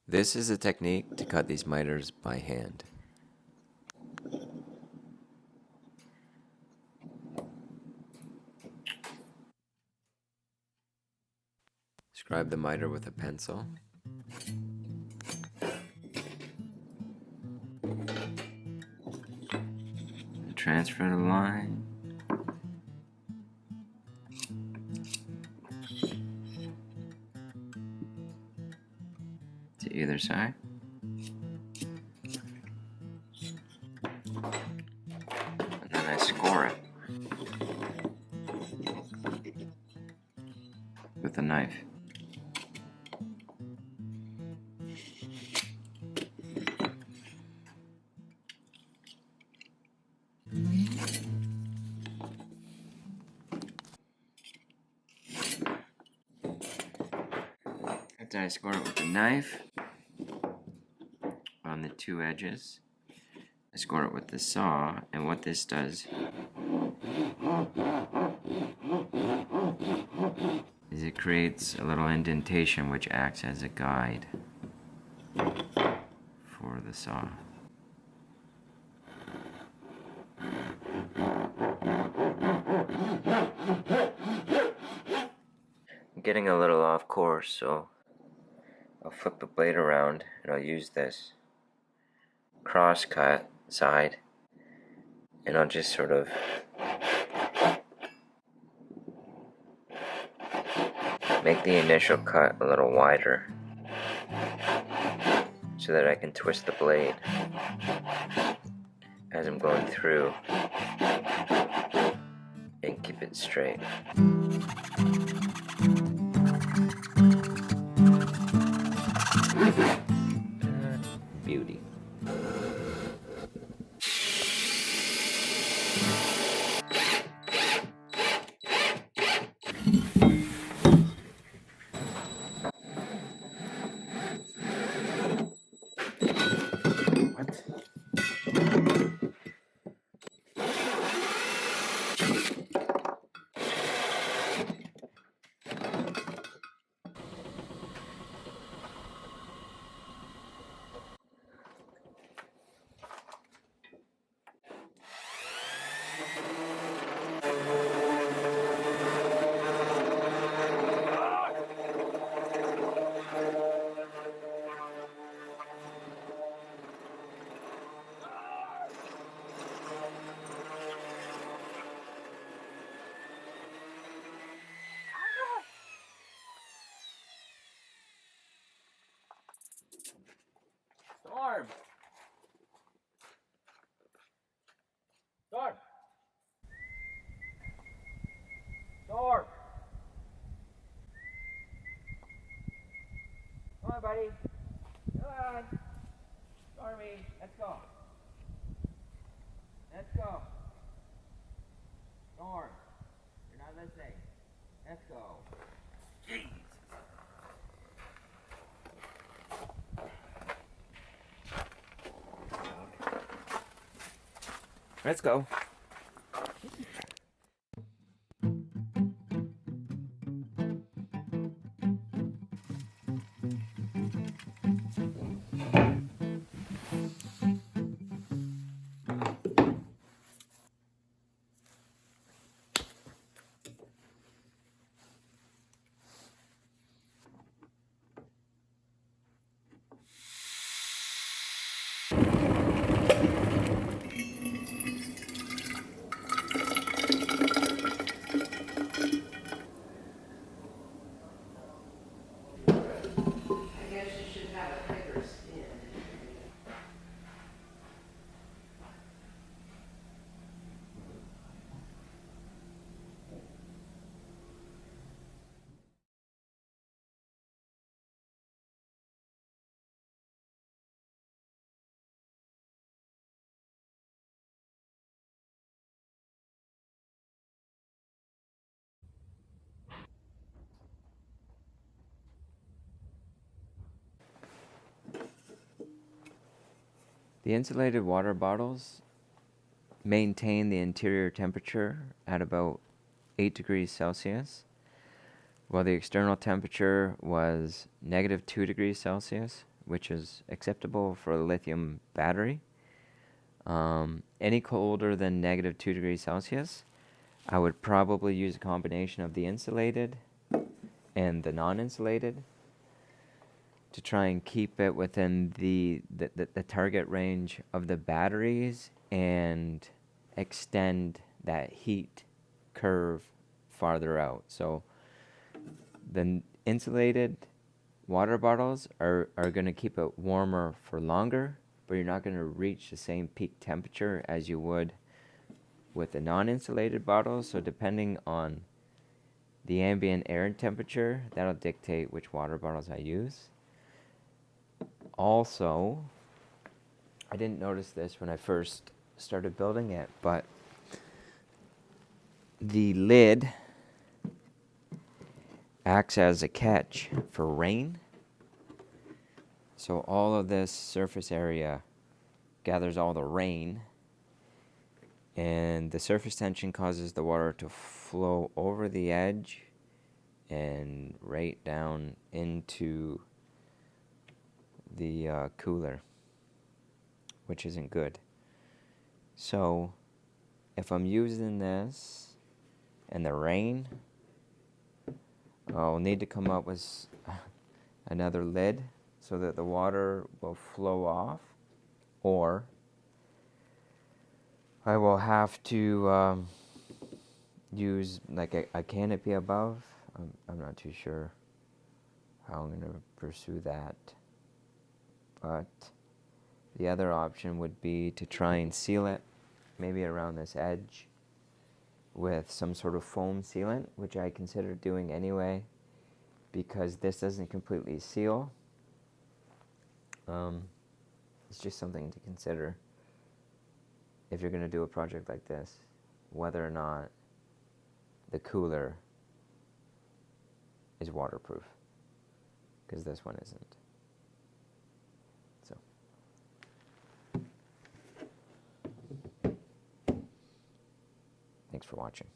This is a technique to cut these miters by hand. Scribe the miter with a pencil. Transfer the line. To either side. And then I score it with a knife. After I score it with a knife on the two edges, I score it with the saw, and what this does is it creates a little indentation which acts as a guide for the saw. I'm getting a little off course, so I'll flip the blade around and I'll use this cross cut side, and I'll just sort of make the initial cut a little wider so that I can twist the blade as I'm going through and keep it straight. Beauty. Storm! Storm! Storm! Come on, buddy. Come on. Stormy, let's go. Let's go. Storm, you're not listening. Let's go. Jeez. Let's go. The insulated water bottles maintain the interior temperature at about 8 degrees Celsius, while the external temperature was -2 degrees Celsius, which is acceptable for a lithium battery. Any colder than -2 degrees Celsius, I would probably use a combination of the insulated and the non-insulated to try and keep it within the target range of the batteries and extend that heat curve farther out. So the insulated water bottles are going to keep it warmer for longer, but you're not going to reach the same peak temperature as you would with the non-insulated bottles. So depending on the ambient air temperature, that'll dictate which water bottles I use. Also, I didn't notice this when I first started building it, but the lid acts as a catch for rain. So all of this surface area gathers all the rain, and the surface tension causes the water to flow over the edge and right down into the cooler, which isn't good. So if I'm using this in the rain, I'll need to come up with another lid so that the water will flow off, or I will have to use like a canopy above. I'm not too sure how I'm going to pursue that. But the other option would be to try and seal it, maybe around this edge, with some sort of foam sealant, which I consider doing anyway, because this doesn't completely seal. It's just something to consider if you're going to do a project like this, whether or not the cooler is waterproof, because this one isn't. So thanks for watching.